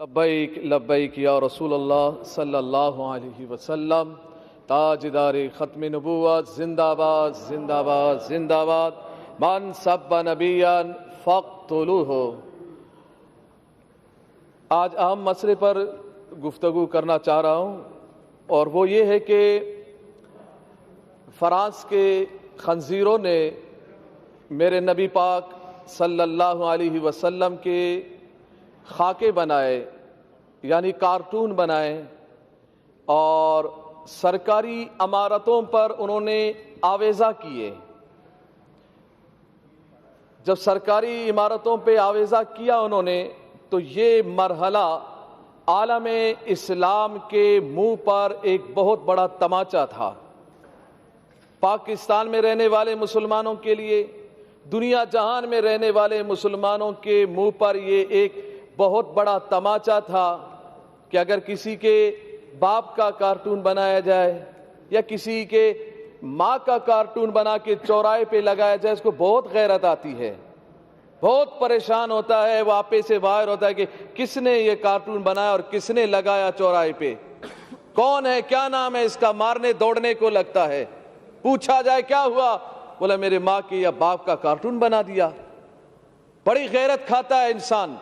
لبیک لبیک یا رسول اللہ صلی اللہ علیہ وسلم۔ تاجدار ختم نبوت زندہ باد زندہ باد زندہ باد۔ من سب نبیا فاقتلوہ۔ آج اہم مسئلے پر گفتگو کرنا چاہ رہا ہوں، اور وہ یہ ہے کہ فرانس کے خنزیروں نے میرے نبی پاک صلی اللہ علیہ وسلم کے خاکے بنائے، یعنی کارٹون بنائے، اور سرکاری عمارتوں پر انہوں نے آویزہ کیے۔ جب سرکاری عمارتوں پہ آویزہ کیا انہوں نے، تو یہ مرحلہ عالم اسلام کے منہ پر ایک بہت بڑا تماچا تھا۔ پاکستان میں رہنے والے مسلمانوں کے لیے، دنیا جہان میں رہنے والے مسلمانوں کے منہ پر یہ ایک بہت بڑا تماچا تھا کہ اگر کسی کے باپ کا کارٹون بنایا جائے یا کسی کے ماں کا کارٹون بنا کے چوراہے پہ لگایا جائے، اس کو بہت غیرت آتی ہے، بہت پریشان ہوتا ہے، وہ آپے سے باہر ہوتا ہے کہ کس نے یہ کارٹون بنایا اور کس نے لگایا چوراہے پہ، کون ہے، کیا نام ہے اس کا، مارنے دوڑنے کو لگتا ہے۔ پوچھا جائے کیا ہوا، بولا میرے ماں کے یا باپ کا کارٹون بنا دیا۔ بڑی غیرت کھاتا ہے انسان۔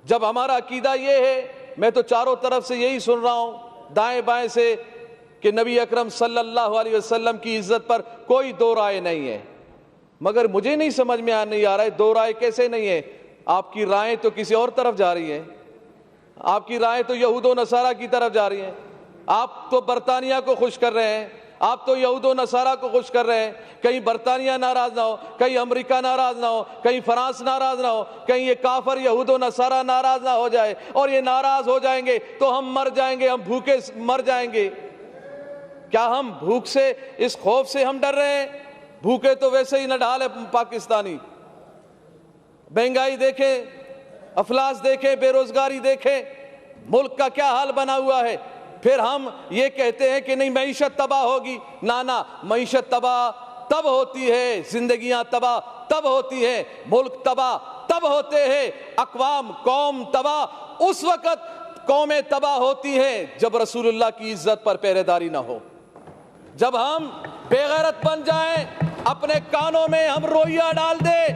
جب ہمارا عقیدہ یہ ہے، میں تو چاروں طرف سے یہی سن رہا ہوں، دائیں بائیں سے، کہ نبی اکرم صلی اللہ علیہ وسلم کی عزت پر کوئی دو رائے نہیں ہے، مگر مجھے نہیں سمجھ میں نہیں آ رہا ہے دو رائے کیسے نہیں ہے۔ آپ کی رائیں تو کسی اور طرف جا رہی ہیں، آپ کی رائیں تو یہود و نصارہ کی طرف جا رہی ہیں۔ آپ تو برطانیہ کو خوش کر رہے ہیں، آپ تو یہود و نصارہ کو خوش کر رہے ہیں۔ کہیں برطانیہ ناراض نہ ہو، کہیں امریکہ ناراض نہ ہو، کہیں فرانس ناراض نہ ہو، کہیں یہ کافر یہود و نصارہ ناراض نہ ہو جائے، اور یہ ناراض ہو جائیں گے تو ہم مر جائیں گے، ہم بھوکے مر جائیں گے۔ کیا ہم بھوک سے، اس خوف سے ہم ڈر رہے ہیں؟ بھوکے تو ویسے ہی نڈھال ہے پاکستانی۔ مہنگائی دیکھیں، افلاس دیکھیں، بے روزگاری دیکھیں، ملک کا کیا حال بنا ہوا ہے۔ پھر ہم یہ کہتے ہیں کہ نہیں معیشت تباہ ہوگی۔ نہ، معیشت تباہ تب ہوتی ہے، زندگیاں تباہ تب ہوتی ہیں، ملک تباہ تب ہوتے ہیں، اقوام قوم تباہ اس وقت قومیں تباہ ہوتی ہیں جب رسول اللہ کی عزت پر پہرے داری نہ ہو، جب ہم بے غیرت بن جائیں، اپنے کانوں میں ہم روئیہ ڈال دیں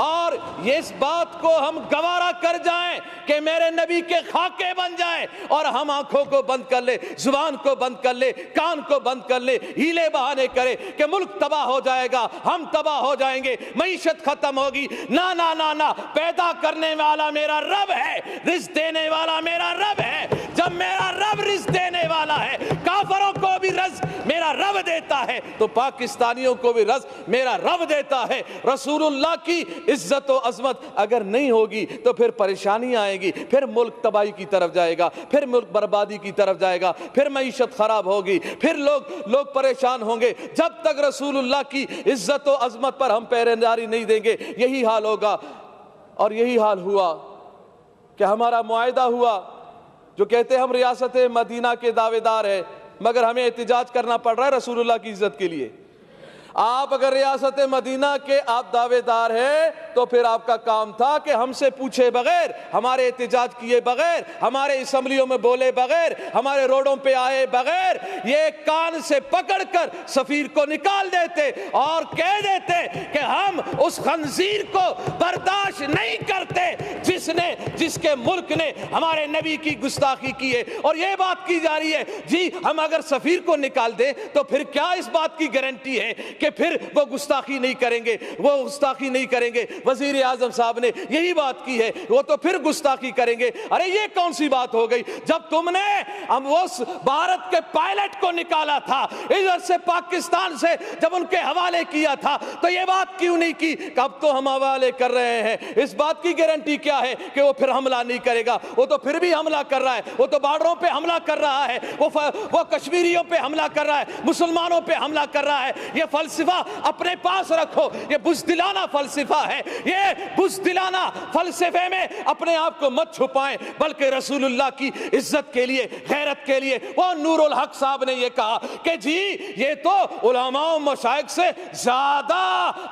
اور یہ اس بات کو ہم گوارا کر جائیں کہ میرے نبی کے خاکے بن جائیں، اور ہم آنکھوں کو بند کر لے، زبان کو بند کر لے، کان کو بند کر لے، ہیلے بہانے کرے کہ ملک تباہ ہو جائے گا، ہم تباہ ہو جائیں گے، معیشت ختم ہوگی۔ نہ، پیدا کرنے والا میرا رب ہے، رزق دینے والا میرا رب ہے۔ جب میرا رب رزق دینے والا ہے، کافروں کو بھی رزق میرا رب دیتا ہے، تو پاکستانیوں کو بھی رزق میرا رب دیتا ہے۔ رسول اللہ کی عزت و عظمت اگر نہیں ہوگی تو پھر پریشانی آئے گی، پھر ملک تباہی کی طرف جائے گا، پھر ملک بربادی کی طرف جائے گا، پھر معیشت خراب ہوگی، پھر لوگ پریشان ہوں گے۔ جب تک رسول اللہ کی عزت و عظمت پر ہم پہرے داری نہیں دیں گے، یہی حال ہوگا۔ اور یہی حال ہوا کہ ہمارا معاہدہ ہوا، جو کہتے ہیں ہم ریاست مدینہ کے دعوے دار ہیں، مگر ہمیں احتجاج کرنا پڑ رہا ہے رسول اللہ کی عزت کے لیے۔ آپ اگر ریاست مدینہ کے آپ دعوے دار ہیں تو پھر آپ کا کام تھا کہ ہم سے پوچھے بغیر، ہمارے احتجاج کیے بغیر، ہمارے اسمبلیوں میں بولے بغیر، ہمارے روڈوں پہ آئے بغیر، یہ کان سے پکڑ کر سفیر کو نکال دیتے اور کہہ دیتے کہ ہم اس خنزیر کو برداشت نہیں کرتے جس کے ملک نے ہمارے نبی کی گستاخی کی ہے۔ اور یہ بات کی جا رہی ہے جی ہم اگر سفیر کو نکال دیں تو پھر کیا اس بات کی گارنٹی ہے کہ پھر وہ گستاخی نہیں کریں گے، وہ گستاخی نہیں کریں گے۔ وزیر اعظم صاحب نے یہی بات کی ہے، وہ تو پھر گستاخی کریں گے۔ ارے یہ کون سی بات ہو گئی؟ جب تم نے اس بھارت کے پائلٹ کو نکالا تھا ادھر سے پاکستان سے، جب ان کے حوالے کیا تھا تو یہ بات کیوں نہیں کی کہ اب تو ہم حوالے کر رہے ہیں؟ اس بات کی گارنٹی کیا ہے کہ وہ پھر حملہ نہیں کرے گا؟ وہ تو پھر بھی حملہ کر رہا ہے، وہ تو بارڈروں پہ حملہ کر رہا ہے، وہ کشمیریوں پہ حملہ کر رہا ہے، مسلمانوں پہ حملہ کر رہا ہے۔ یہ فلسفہ اپنے پاس رکھو، یہ بزدلانہ فلسفہ ہے، یہ بزدلانہ فلسفے میں اپنے آپ کو مت چھپائیں، بلکہ رسول اللہ کی عزت کے لیے، غیرت کے لیے۔ وہ نور الحق صاحب نے یہ کہا کہ جی یہ تو علماء و مشائخ سے زیادہ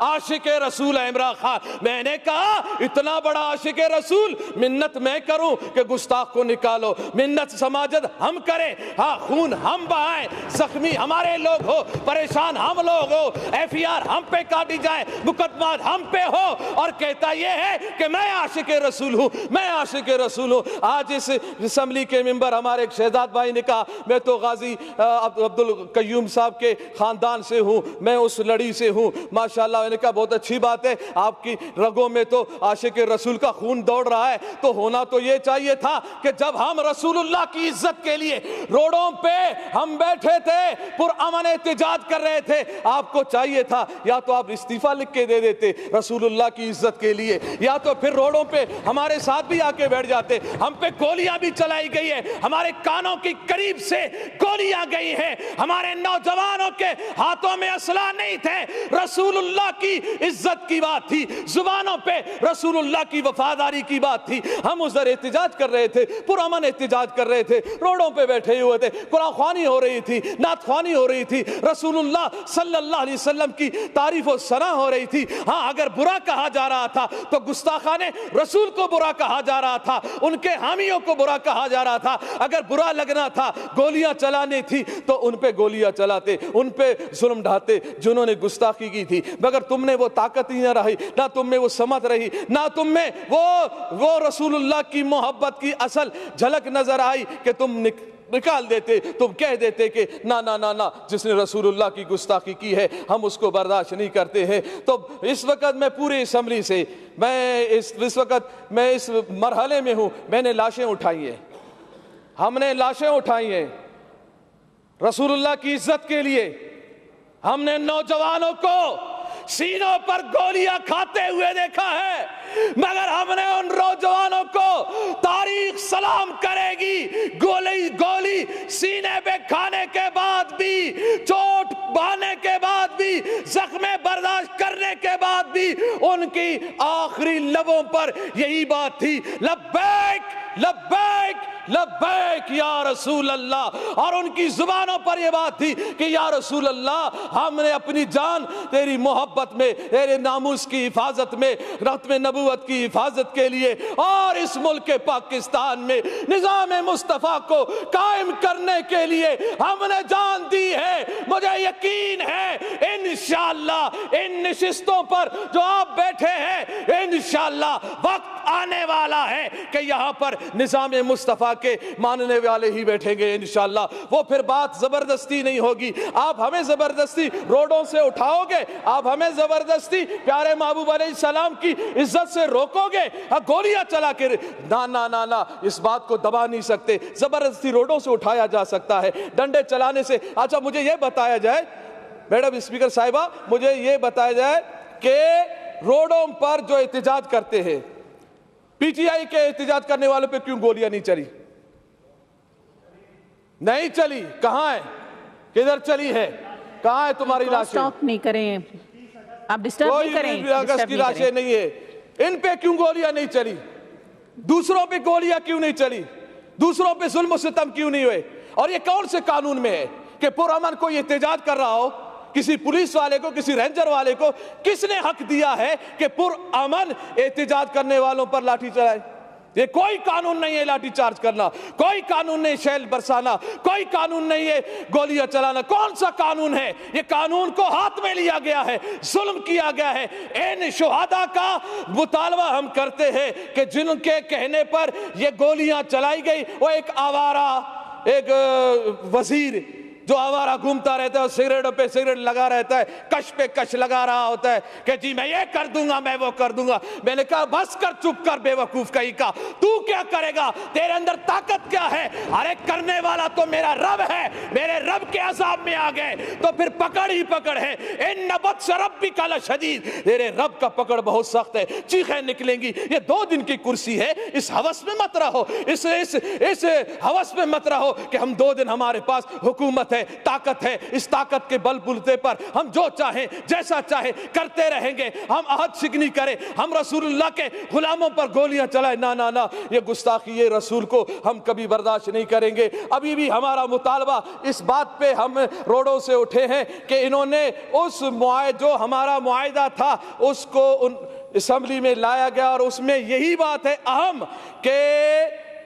عاشق رسول ہے عمران خان۔ میں نے کہا اتنا بڑا عاشق رسول، منت میں کروں کہ گستاخ کو نکالو، منت سماجت ہم کریں، ہاں خون ہم بہائیں، زخمی ہمارے لوگ ہو، پریشان ہم لوگ ہو، ایف ای آر ہم پہ کاٹی جائے، مقدمات ہم پہ ہو، اور کہتا یہ ہے کہ میں عاشق رسول ہوں، میں عاشق رسول ہوں۔ آج اس اسمبلی کے ممبر ہمارے ایک شہزاد بھائی نے کہا میں تو غازی عبد القیوم صاحب کے خاندان سے ہوں، میں اس لڑی سے ہوں، ماشاءاللہ۔ میں نے کہا بہت اچھی بات ہے، آپ کی رگوں میں تو عاشق رسول کا خون دوڑ رہا ہے، تو ہونا تو یہ چاہیے تھا کہ جب ہم رسول اللہ کی عزت کے لیے روڈوں پہ ہم بیٹھے تھے، پرامن احتجاج کر رہے تھے، آپ کو چاہیے تھا یا تو آپ استعفیٰ لکھ کے دے دیتے رسول اللہ کی عزت کے لیے، یا تو پھر روڈوں پہ ہمارے ساتھ بھی آ کے بیٹھ جاتے۔ ہم پہ گولیاں بھی چلائی گئی ہے، ہمارے کانوں کی قریب سے گولیاں گئی ہیں، ہمارے نوجوانوں کے ہاتھوں میں اسلحہ نہیں تھے، رسول اللہ کی عزت کی بات تھی، زبانوں پہ رسول اللہ کی وفاداری کی بات تھی۔ ہم ادھر احتجاج کر رہے تھے، پرامن احتجاج کر رہے تھے، روڈوں پہ بیٹھے ہوئے تھے، قرآن خوانی ہو رہی تھی، نعت خوانی ہو رہی تھی، رسول اللہ صلی اللہ علیہ وسلم کی تعریف و ثنا ہو رہی تھی۔ ہاں اگر برا کہا جا رہا تھا تو گستاخان رسول کو برا کہا جا رہا تھا، ان کے حامیوں کو برا کہا جا رہا تھا۔ اگر برا لگنا تھا، گولیاں چلانے تھی تو ان پہ گولیاں چلاتے، ان پہ ظلم ڈھاتے جنہوں نے گستاخی کی تھی، مگر تم نے وہ طاقت ہی نہ رہی، نہ تم میں وہ سمت رہی، نہ تم میں وہ رسول اللہ کی محبت کی اصل جھلک نظر آئی کہ تم نکال دیتے، تم کہہ دیتے کہ نا نا نا نا، جس نے رسول اللہ کی گستاخی کی ہے ہم اس کو برداشت نہیں کرتے ہیں۔ تو اس وقت میں پورے اسمبلی سے اس وقت میں اس مرحلے میں ہوں، میں نے لاشیں اٹھائی ہیں، ہم نے لاشیں اٹھائی ہیں رسول اللہ کی عزت کے لیے۔ ہم نے نوجوانوں کو سینوں پر گولیاں کھاتے ہوئے دیکھا ہے، مگر ہم نے ان نوجوانوں کو تاریخ سلام کرے گی، گولی سینے پہ کھانے کے بعد بھی، چوٹ بہانے کے بعد بھی، زخم برداشت کرنے کے بعد بھی ان کی آخری لبوں پر یہی بات تھی، لبیک لبیک لبیک یا رسول اللہ، اور ان کی زبانوں پر یہ بات تھی کہ یا رسول اللہ ہم نے اپنی جان تیری محبت میں، تیرے ناموس کی حفاظت میں، ختم نبوت کی حفاظت کے لیے اور اس ملک پاکستان میں نظام مصطفیٰ کو قائم کرنے کے لیے ہم نے جان دی ہے۔ مجھے یقین ہے انشاءاللہ ان نشستوں پر جو آپ بیٹھے ہیں، انشاءاللہ وقت آنے والا ہے کہ یہاں پر نظام مصطفیٰ کے ماننے والے ہی بیٹھیں گے انشاءاللہ۔ وہ پھر بات زبردستی نہیں ہوگی، آپ ہمیں زبردستی روڈوں سے اٹھاؤ گے، آپ ہمیں زبردستی پیارے محبوب علیہ السلام کی عزت سے روکو گے، گولیاں چلا کے نا نا نا نا، اس بات کو دبا نہیں سکتے۔ زبردستی روڈوں سے اٹھایا جا سکتا ہے، ڈنڈے چلانے سے۔ اچھا مجھے یہ بتایا جائے میڈم اسپیکر صاحبہ، مجھے یہ بتایا جائے کہ روڈوں پر جو احتجاج کرتے ہیں، پی ٹی آئی کے احتجاج کرنے والوں پہ کیوں گولیاں نہیں چلی؟ نہیں چلی، کہاں ہے؟ کدھر چلی ہے؟ کہاں ہے تمہاری لاشیں؟ سٹاپ نہیں کریں، آپ ڈسٹرب نہیں کریں، کوئی اگست کی لاشیں نہیں ہے، ان پہ کیوں گولیاں نہیں چلی؟ دوسروں پہ گولیاں کیوں نہیں چلی؟ دوسروں پہ ظلم و ستم کیوں نہیں ہوئے؟ اور یہ کون سے قانون میں ہے کہ پرامن کوئی احتجاج کر رہا ہو، کسی پولیس والے کو، کسی رینجر والے کو کس نے حق دیا ہے کہ پرامن احتجاج کرنے والوں پر لاٹھی چلائے؟ یہ کوئی قانون نہیں ہے لاٹھی چارج کرنا، کوئی قانون نہیں شیل برسانا، کوئی قانون نہیں ہے گولیاں چلانا۔ کون سا قانون ہے؟ یہ قانون کو ہاتھ میں لیا گیا ہے، ظلم کیا گیا ہے۔ ان شہداء کا مطالبہ ہم کرتے ہیں کہ جن کے کہنے پر یہ گولیاں چلائی گئی، وہ ایک آوارہ، ایک وزیر جو آوارہ گھومتا رہتا ہے، سگریٹوں پہ سگریٹ لگا رہتا ہے، کش پہ کش لگا رہا ہوتا ہے کہ جی میں یہ کر دوں گا، میں وہ کر دوں گا۔ میں نے کہا بس کر، چپ کر بے وقوف کہیں کا، تو کیا کرے گا؟ تیرے اندر طاقت کیا ہے؟ ارے کرنے والا تو میرا رب ہے، میرے رب کے عذاب میں آ گئے تو پھر پکڑ ہی پکڑ ہے۔ ان بطش ربک لشدید، تیرے رب کا پکڑ بہت سخت ہے، چیخیں نکلیں گی۔ یہ 2 دن کی کرسی ہے، اس ہوس میں مت رہو، اس ہوس میں مت رہو کہ ہم 2 دن ہمارے پاس حکومت قوت ہے، طاقت ہے، اس طاقت کے بل بلتے پر ہم جو چاہیں جیسا چاہیں کرتے رہیں گے، ہم عہد شکنی کریں، ہم رسول اللہ کے غلاموں پر گولیاں چلائیں، نہ نہ نہ، یہ گستاخی یہ رسول کو ہم کبھی برداشت نہیں کریں گے۔ ابھی بھی ہمارا مطالبہ اس بات پہ ہم روڈوں سے اٹھے ہیں کہ انہوں نے اس جو ہمارا معاہدہ تھا اس کو اسمبلی میں لایا گیا، اور اس میں یہی بات ہے اہم کہ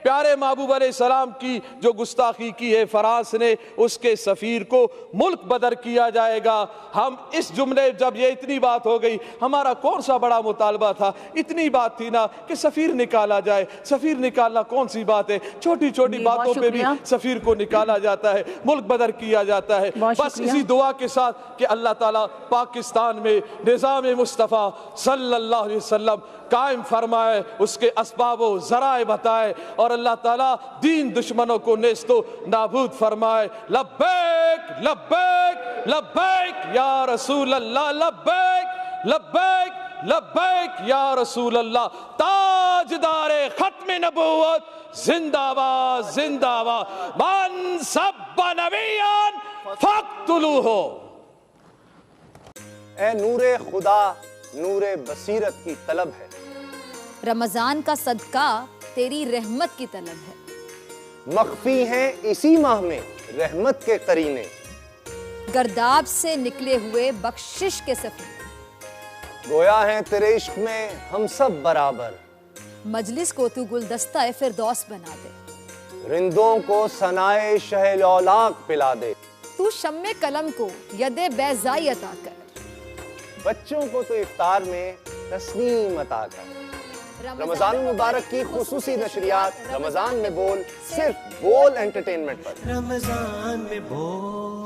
پیارے محبوب علیہ السلام کی جو گستاخی کی ہے فرانس نے، اس کے سفیر کو ملک بدر کیا جائے گا۔ ہم اس جملے جب یہ اتنی بات ہو گئی، ہمارا کون سا بڑا مطالبہ تھا، اتنی بات تھی نا کہ سفیر نکالا جائے۔ سفیر نکالنا کون سی بات ہے، چھوٹی چھوٹی باتوں پہ بھی سفیر کو نکالا جاتا ہے، ملک بدر کیا جاتا ہے۔ بس اسی دعا کے ساتھ کہ اللہ تعالیٰ پاکستان میں نظام مصطفیٰ صلی اللہ علیہ وسلم قائم فرمائے، اس کے اسباب و ذرائع بتائے، اور اللہ تعالیٰ دین دشمنوں کو نیست و نابود فرمائے۔ لبیک لبیک لبیک یا رسول اللہ، لبیک لبیک لبیک یا رسول اللہ۔ تاجدار ختم نبوت زندہ باد زندہ باد، من سب نبیًا فاقتلوہ۔ اے نور خدا، نور بصیرت کی طلب ہے، رمضان کا صدقہ تیری رحمت کی طلب ہے، مخفی ہیں اسی ماہ میں رحمت کے قرینے، گرداب سے نکلے ہوئے بخشش کے سفیر، گویا ہیں تیرے عشق میں ہم سب برابر، مجلس کو تو گلدستہ فردوس بنا دے، رندوں کو ثنائے شہ لولاک پلا دے، تو شمع قلم کو ید بیضائی عطا کر، بچوں کو تو افطار میں تسنیم عطا کر۔ رمضان مبارک کی خصوصی نشریات رمضان میں بول، صرف بول انٹرٹینمنٹ پر۔ رمضان میں بول